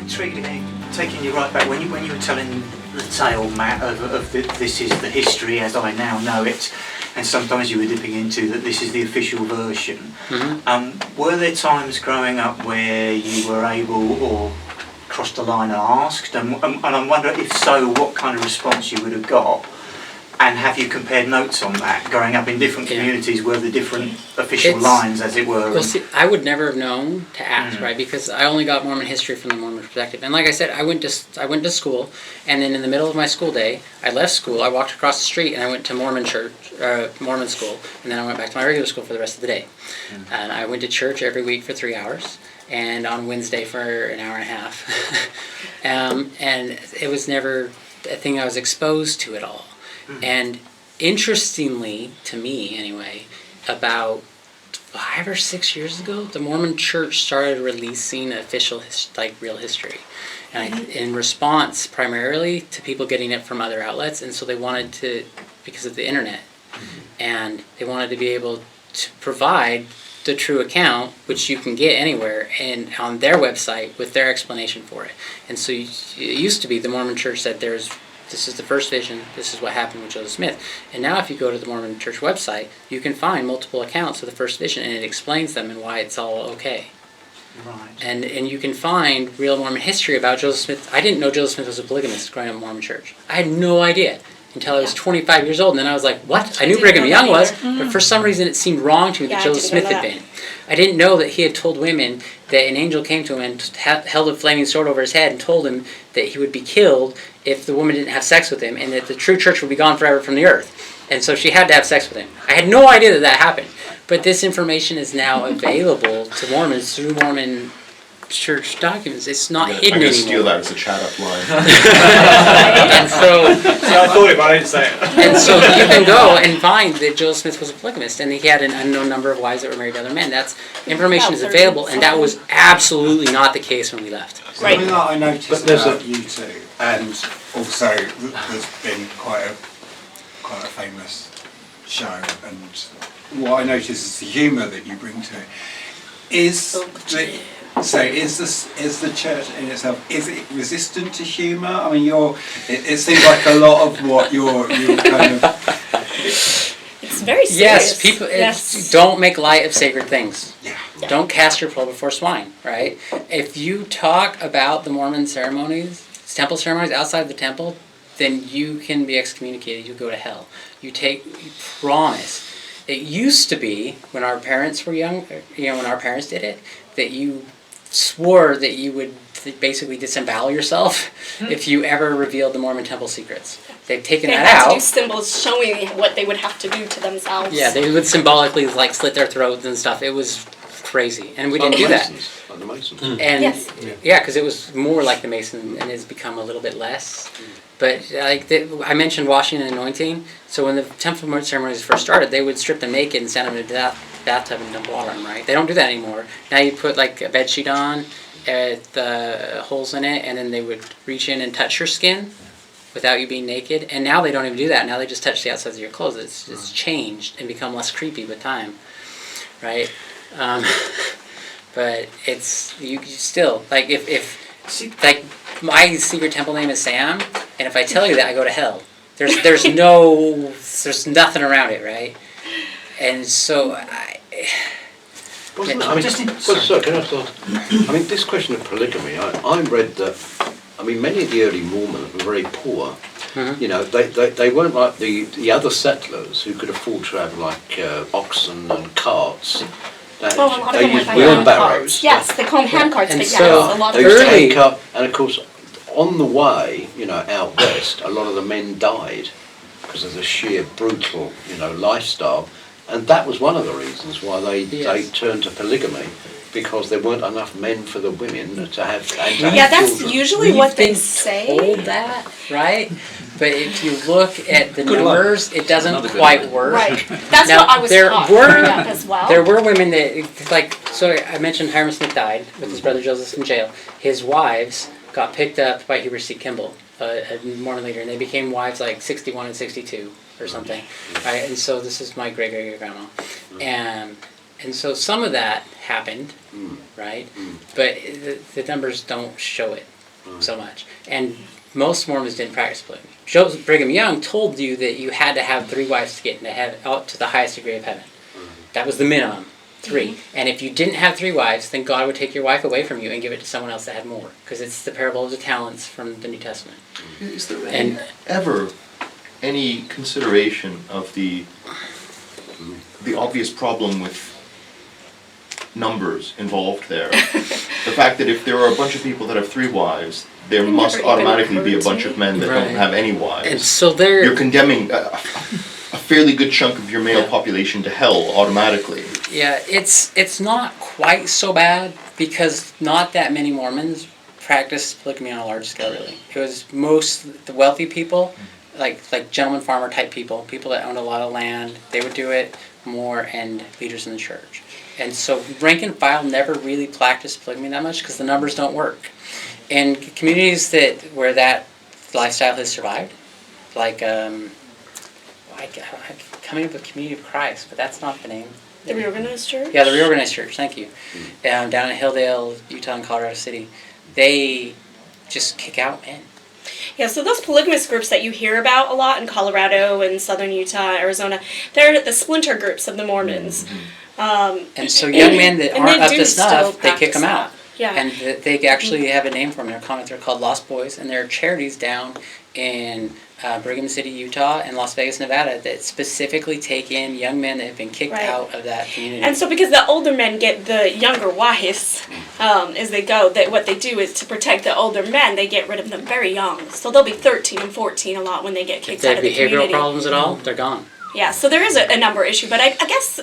intrigued again, taking you right back when you were telling the tale, Matt, of this is the history as I now know it, and sometimes you were dipping into that this is the official version. Mm-hmm. Were there times growing up where you were able or crossed the line and asked, and I wonder if so, what kind of response you would have got? And have you compared notes on that, growing up in different communities where the different official lines, as it were? Well, see, I would never have known to ask, right? Because I only got Mormon history from the Mormon perspective. And like I said, I went to school, and then in the middle of my school day, I left school, I walked across the street, and I went to Mormon school, and then I went back to my regular school for the rest of the day. And I went to church every week for 3 hours, and on Wednesday for an hour and a half. And it was never a thing I was exposed to at all. And interestingly, to me anyway, about 5 or 6 years ago, the Mormon Church started releasing official, real history. And in response primarily to people getting it from other outlets, and so they wanted to, because of the internet, and they wanted to be able to provide the true account, which you can get anywhere, and on their website with their explanation for it. And so it used to be the Mormon Church said this is the first vision, this is what happened with Joseph Smith. And now if you go to the Mormon Church website, you can find multiple accounts of the first vision, and it explains them and why it's all okay. Right. And you can find real Mormon history about Joseph Smith. I didn't know Joseph Smith was a polygamist growing up in the Mormon Church. I had no idea until I was 25 years old, and then I was like, what? I knew Brigham Young was, but for some reason it seemed wrong to me that Joseph Smith had been. I didn't know that he had told women that an angel came to him and held a flaming sword over his head and told him that he would be killed if the woman didn't have sex with him, and that the true church would be gone forever from the earth. And so she had to have sex with him. I had no idea that happened. But this information is now available to Mormons through Mormon Church documents. It's not hidden anymore. I'm going to steal that as a chat-up line. And so... See, I thought it, but I didn't say it. And so you can go and find that Joseph Smith was a polygamist, and he had an unknown number of wives that were married to other men. That's information is available, and that was absolutely not the case when we left. Right. Something that I noticed about you two, and also there's been quite a famous show, and what I notice is the humour that you bring to it. Is the church in itself, is it resistant to humour? I mean, it seems like a lot of what you're kind of... It's very serious. Yes, people don't make light of sacred things. Yeah. Don't cast your pearl before swine, right? If you talk about the Mormon ceremonies, temple ceremonies outside of the temple, then you can be excommunicated. You go to hell. You promise. It used to be, when our parents were young, when our parents did it, that you swore that you would basically disembowel yourself if you ever revealed the Mormon temple secrets. They've taken that out. They had to do symbols showing what they would have to do to themselves. Yeah, they would symbolically slit their throats and stuff. It was crazy, and we didn't do that. Like the Masons. And because it was more like the Mason, and it's become a little bit less. But I mentioned washing and anointing. So when the temple ceremonies first started, they would strip them naked and send them to the bathtub and dump water on them, right? They don't do that anymore. Now you put like a bed sheet on, the holes in it, and then they would reach in and touch your skin without you being naked. And now they don't even do that. Now they just touch the outsides of your clothes. It's changed and become less creepy with time, right? But it's you still like if like my secret temple name is Sam, and if I tell you that, I go to hell. There's nothing around it, right? And so can I start? I mean, this question of polygamy, I read that. I mean, many of the early Mormons were very poor. Mm-hmm. You know, they weren't like the other settlers who could afford to have like oxen and carts. A lot of they them used were wheelbarrows. Yes, they call them hand carts, and but so a lot they of used to take up, and of course, on the way, out west, a lot of the men died because of the sheer brutal, lifestyle, and that was one of the reasons why they turned to polygamy, because there weren't enough men for the women to have. That's usually what they say. Told that, right? But if you look at the numbers, it doesn't quite work. Right. That's what I was taught as well. There were women that, so I mentioned Hiram Smith died with his brother Joseph in jail. His wives got picked up by Heber C. Kimball, a Mormon leader, and they became wives like 61 and 62 or something. Right? And so this is my great-great-grandma. And so some of that happened, right? But the numbers don't show it. so much. And most Mormons didn't practice polygamy. Joseph Brigham Young told you that you had to have 3 wives to get into heaven, out to the highest degree of heaven. That was the minimum, 3. And if you didn't have 3 wives, then God would take your wife away from you and give it to someone else that had more. Because it's the parable of the talents from the New Testament. Is there ever any consideration of the obvious problem with numbers involved there? The fact that if there are a bunch of people that have 3 wives, there must automatically be a bunch of men that don't have any wives. And so you're condemning a fairly good chunk of your male population to hell automatically. Yeah, it's not quite so bad because not that many Mormons practice polygamy on a large scale, really. It was most the wealthy people, like gentleman farmer type people that owned a lot of land, they would do it more, and leaders in the church. And so rank and file never really practiced polygamy that much because the numbers don't work. In communities where that lifestyle has survived, like I'm coming up with Community of Christ, but that's not the name. The Reorganized Church? Yeah, the Reorganized Church, thank you. Down in Hilldale, Utah, and Colorado City, they just kick out men. Yeah, so those polygamous groups that you hear about a lot in Colorado and southern Utah, Arizona, they're the splinter groups of the Mormons. And so young men that aren't up to snuff, they kick them out. Yeah. And they actually have a name for them. They're called Lost Boys, and there are charities down in Brigham City, Utah, and Las Vegas, Nevada, that specifically take in young men that have been kicked out of that community. And so because the older men get the younger wives as they go, what they do is to protect the older men, they get rid of them very young. So they'll be 13 and 14 a lot when they get kicked out of the community. If they have behavioral problems at all, they're gone. Yeah, so there is a number issue, but I guess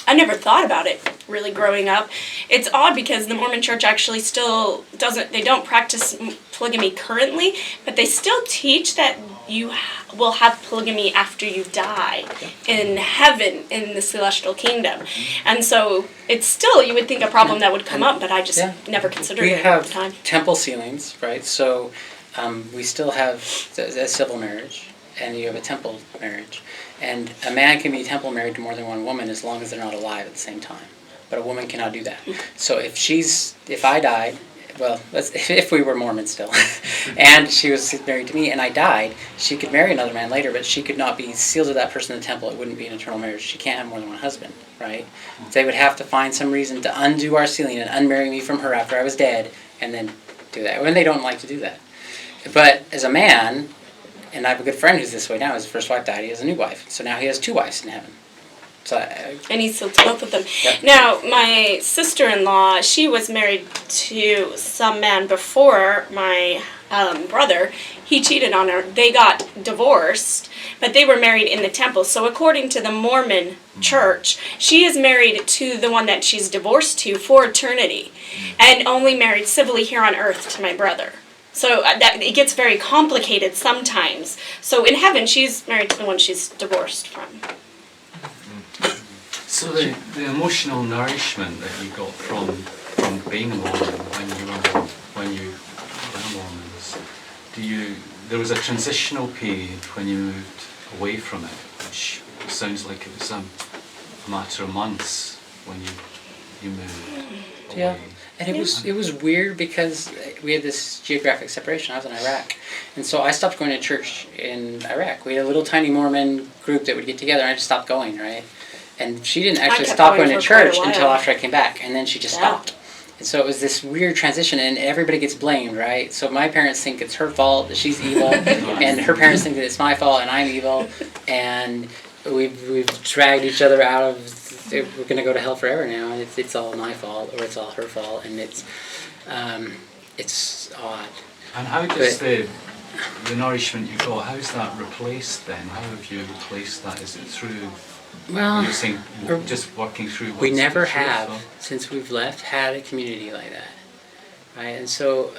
I never thought about it really growing up. It's odd because the Mormon Church actually still they don't practice polygamy currently, but they still teach that you will have polygamy after you die in heaven, in the celestial kingdom. And so it's still, you would think, a problem that would come up, but I just never considered it at the time. We have temple sealings, right? So we still have a civil marriage, and you have a temple marriage. And a man can be temple married to more than one woman as long as they're not alive at the same time. But a woman cannot do that. So if I died, well, if we were Mormon still, and she was married to me and I died, she could marry another man later, but she could not be sealed to that person in the temple. It wouldn't be an eternal marriage. She can't have more than one husband, right? They would have to find some reason to undo our sealing and unmarry me from her after I was dead and then do that. When they don't like to do that. But as a man, and I have a good friend who's this way now. His first wife died. He has a new wife. So now he has 2 wives in heaven. So and he's sealed to both of them. Yep. Now, my sister-in-law, she was married to some man before my brother. He cheated on her. They got divorced, but they were married in the temple. So according to the Mormon Church, she is married to the one that she's divorced to for eternity, and only married civilly here on earth to my brother. So that it gets very complicated sometimes. So in heaven, she's married to the one she's divorced from. So the emotional nourishment that you got from being a Mormon when you were Mormons, there was a transitional period when you moved away from it, which sounds like it was a matter of months when you moved away. Yeah. And it was weird because we had this geographic separation. I was in Iraq. And so I stopped going to church in Iraq. We had a little tiny Mormon group that would get together, and I just stopped going, right? And she didn't actually stop going to church until after I came back, and then she just stopped. And so it was this weird transition, and everybody gets blamed, right? So my parents think it's her fault, that she's evil, and her parents think that it's my fault and I'm evil, and we've dragged each other out of, we're going to go to hell forever now, and it's all my fault, or it's all her fault, and it's odd. And how does the nourishment you got, how's that replaced then? How have you replaced that? Is it through, you're saying, just working through what's we never the truth, have, or? since we've left, had a community like that, right? And so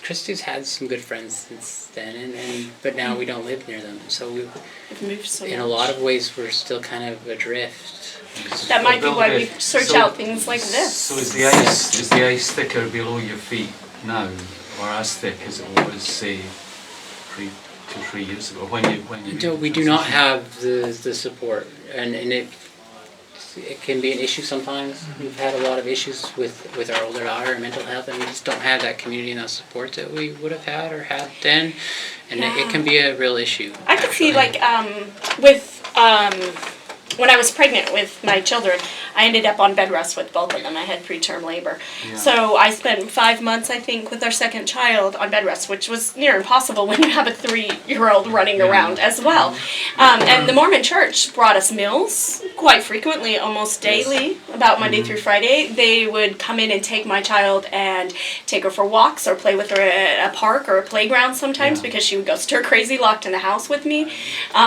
Christy's had some good friends since then, but now we don't live near them, so We've moved so in much. a lot of ways we're still kind of adrift. That might be why we search out things like this. So is the ice thicker below your feet now, or as thick as it was, say, 2 or 3 years ago when you We do not have the support, and it can be an issue sometimes. We've had a lot of issues with our older daughter and mental health, and we just don't have that community and that support that we would have had or had then, and it can be a real issue. I could see, like, when I was pregnant with my children, I ended up on bed rest with both of them. I had preterm labor. Yeah. So I spent 5 months, I think, with our second child on bed rest, which was near impossible when you have a 3-year-old running around as well. And the Mormon Church brought us meals quite frequently, almost daily, about Monday through Friday. They would come in and take my child and take her for walks or play with her at a park or a playground sometimes because she would go stir crazy locked in the house with me.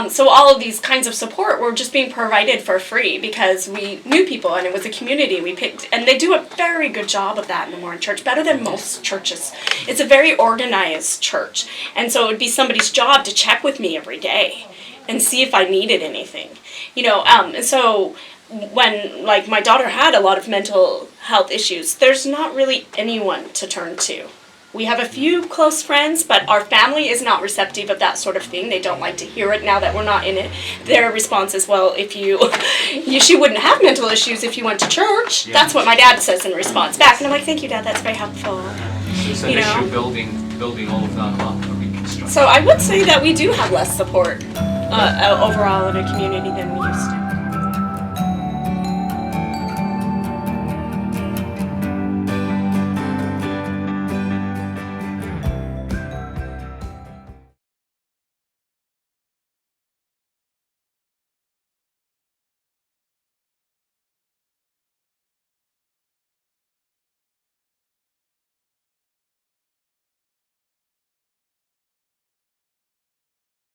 So all of these kinds of support were just being provided for free because we knew people and it was a community we picked, and they do a very good job of that in the Mormon Church, better than most churches. It's a very organized church, and so it would be somebody's job to check with me every day and see if I needed anything, and so when, like, my daughter had a lot of mental health issues, there's not really anyone to turn to. We have a few close friends, but our family is not receptive of that sort of thing. They don't like to hear it now that we're not in it. Their response is, well, if she wouldn't have mental issues if you went to church. Yeah. That's what my dad says in response back. And I'm like, thank you, Dad, that's very helpful. So it's an issue building all of that up, a reconstruction. So I would say that we do have less support overall in a community than we used to.